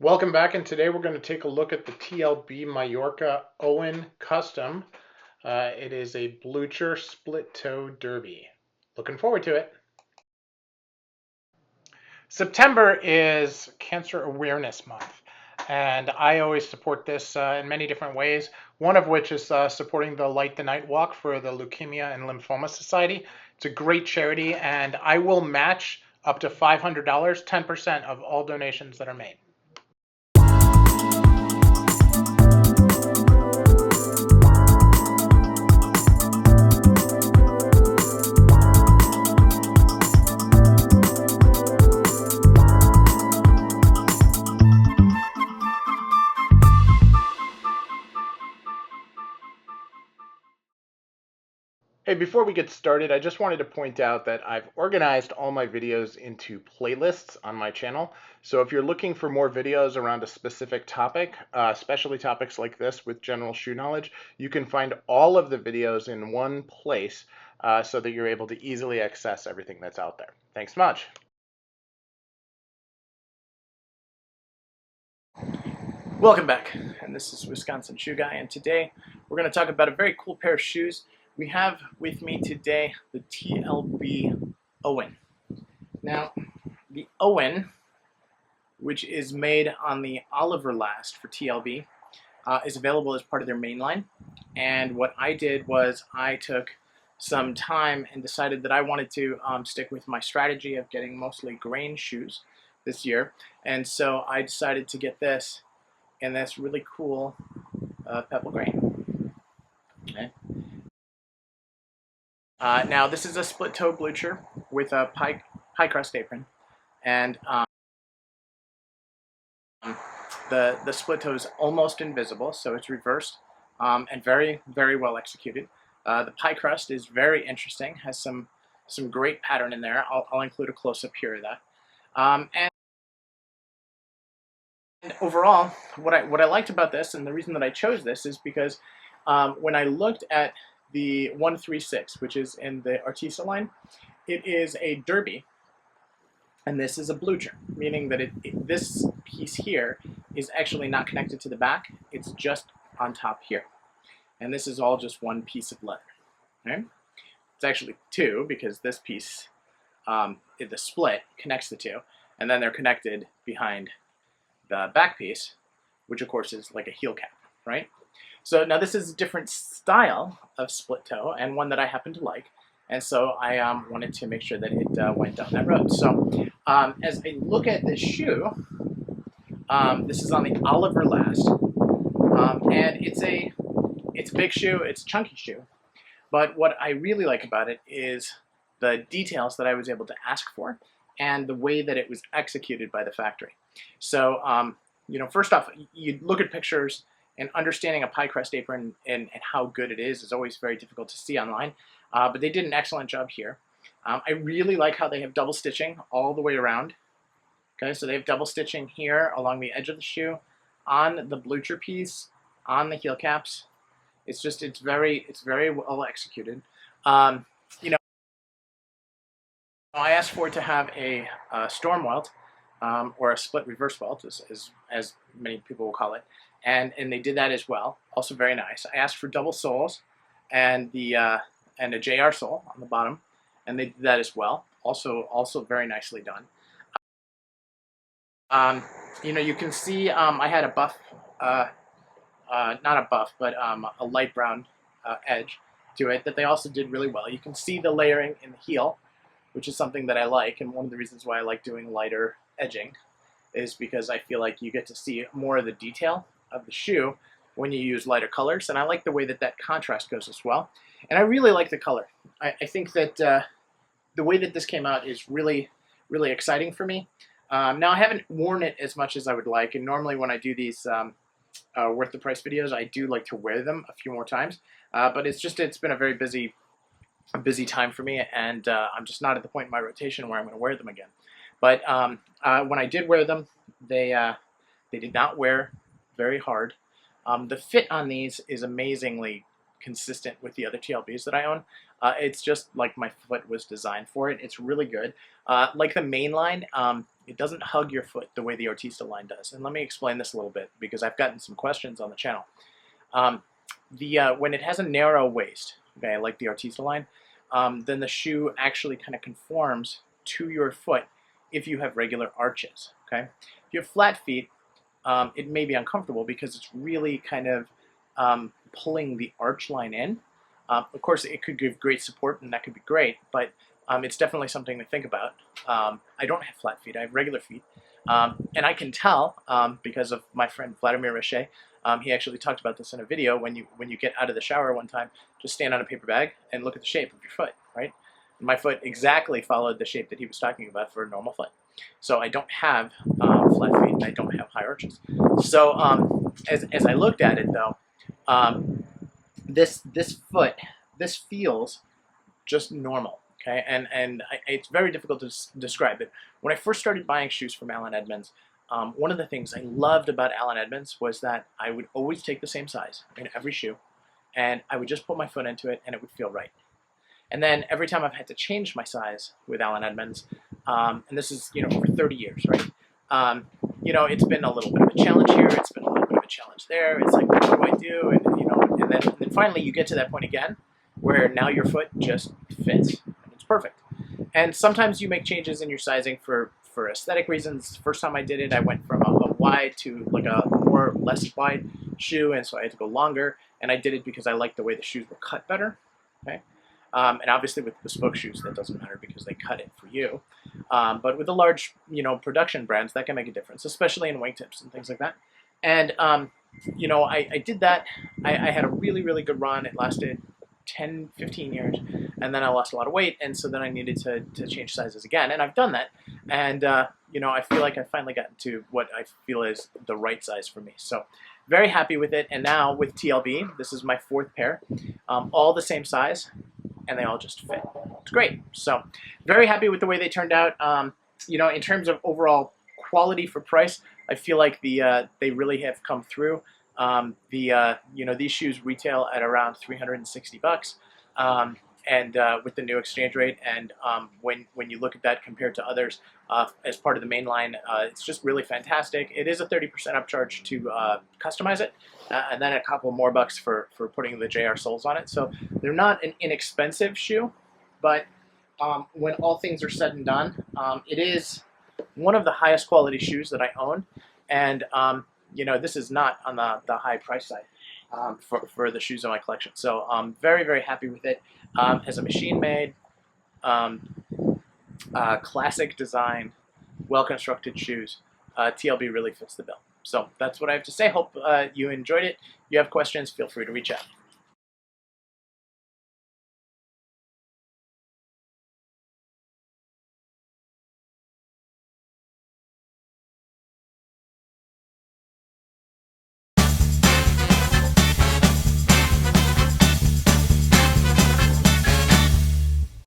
Welcome back, and today we're going to take a look at the TLB Mallorca Owen Custom. It is a Blucher split toe derby. Looking forward to it. September is Cancer Awareness Month, and I always support this in many different ways. One of which is supporting the Light the Night Walk for the Leukemia and Lymphoma Society. It's a great charity, and I will match up to $500, 10% of all donations that are made. Hey, before we get started, I just wanted to point out that I've organized all my videos into playlists on my channel. So if you're looking for more videos around a specific topic, especially topics like this with general shoe knowledge, you can find all of the videos in one place so that you're able to easily access everything that's out there. Thanks much. Welcome back, and this is Wisconsin Shoe Guy, and today we're going to talk about a very cool pair of shoes. We have with me today the TLB Owen. Now, the Owen, which is made on the Oliver last for TLB, is available as part of their main line. And what I did was I took some time and decided that I wanted to stick with my strategy of getting mostly grain shoes this year. And so I decided to get this in this really cool pebble grain. Okay. Now this is a split toe Blucher with a pie crust apron, and the split toe is almost invisible, so it's reversed and very well executed. The pie crust is very interesting, has some great pattern in there. I'll include a close up here of that. And overall, what I liked about this, and the reason that I chose this, is because when I looked at the 136, which is in the Artisa line, it is a derby, and this is a Blucher, meaning that this piece here is actually not connected to the back. It's just on top here, and this is all just one piece of leather. Okay? It's actually two, because this piece, the split, connects the two, and then they're connected behind the back piece, which of course is like a heel cap, right? So now this is a different style of split toe, and one that I happen to like, and so I wanted to make sure that it went down that road. So as I look at this shoe, this is on the Oliver last, and it's a big shoe, it's a chunky shoe, but what I really like about it is the details that I was able to ask for and the way that it was executed by the factory. So, you know, first off, you look at pictures, and understanding a pie crust apron and how good it is always very difficult to see online, but they did an excellent job here. I really like how they have double stitching all the way around. Okay, so they have double stitching here along the edge of the shoe, on the Blucher piece, on the heel caps. It's very well executed. You know, I asked for it to have a storm welt, or a split reverse welt, as many people will call it, and they did that as well. Also very nice. I asked for double soles and a JR sole on the bottom, and they did that as well. Also very nicely done. You know, you can see I had a buff, not a buff, but a light brown edge to it that they also did really well. You can see the layering in the heel, which is something that I like, and one of the reasons why I like doing lighter edging is because I feel like you get to see more of the detail of the shoe when you use lighter colors, and I like the way that contrast goes as well. And I really like the color. I think that the way that this came out is really exciting for me. Now, I haven't worn it as much as I would like, and normally when I do these worth the price videos, I do like to wear them a few more times, but it's been a very busy time for me, and I'm just not at the point in my rotation where I'm going to wear them again. But when I did wear them, they did not wear very hard. The fit on these is amazingly consistent with the other TLBs that I own. It's just like my foot was designed for it. It's really good. Like the main line, It doesn't hug your foot the way the Artista line does. And let me explain this a little bit because I've gotten some questions on the channel. When it has a narrow waist, okay, like the Artista line, then the shoe actually kind of conforms to your foot if you have regular arches, okay? If you have flat feet, it may be uncomfortable because it's really kind of pulling the arch line in. Of course, it could give great support, and that could be great, but it's definitely something to think about. I don't have flat feet, I have regular feet. And I can tell because of my friend Vladimir Richer. He actually talked about this in a video. When you get out of the shower one time, just stand on a paper bag and look at the shape of your foot, right? And my foot exactly followed the shape that he was talking about for a normal foot. So I don't have flat feet, and I don't have high arches. So as I looked at it though, this foot, this feels just normal. Okay, and it's very difficult to describe it. When I first started buying shoes from Allen Edmonds, one of the things I loved about Allen Edmonds was that I would always take the same size in every shoe, and I would just put my foot into it, and it would feel right. And then every time I've had to change my size with Allen Edmonds, and this is for 30 years, right? It's been a little bit of a challenge here. It's been a little bit of a challenge there. It's like, what do I do? And then finally you get to that point again, where now your foot just fits. Perfect. And sometimes you make changes in your sizing for aesthetic reasons. First time I did it, I went from a wide to like a less wide shoe, and so I had to go longer. And I did it because I liked the way the shoes were cut better. Okay. And obviously with bespoke shoes, that doesn't matter because they cut it for you. But with the large, production brands, that can make a difference, especially in wingtips and things like that. And I did that. I had a really, really good run. It lasted 10, 15 years, and then I lost a lot of weight, and so then I needed to change sizes again, and I've done that, and I feel like I've finally gotten to what I feel is the right size for me. So very happy with it. And now with TLB, this is my 4th pair, all the same size, and they all just fit. It's great. So very happy with the way they turned out. In terms of overall quality for price, I feel like they really have come through. These shoes retail at around $360, and with the new exchange rate, and when you look at that compared to others as part of the main line, it's just really fantastic. It is a 30% upcharge to customize it, and then a couple more bucks for putting the JR soles on it. So they're not an inexpensive shoe, but when all things are said and done, it is one of the highest quality shoes that I own, and this is not on the high price side for the shoes in my collection. So I'm very, very happy with it. As a machine-made, classic design, well-constructed shoes, TLB really fits the bill. So that's what I have to say. Hope you enjoyed it. If you have questions, feel free to reach out.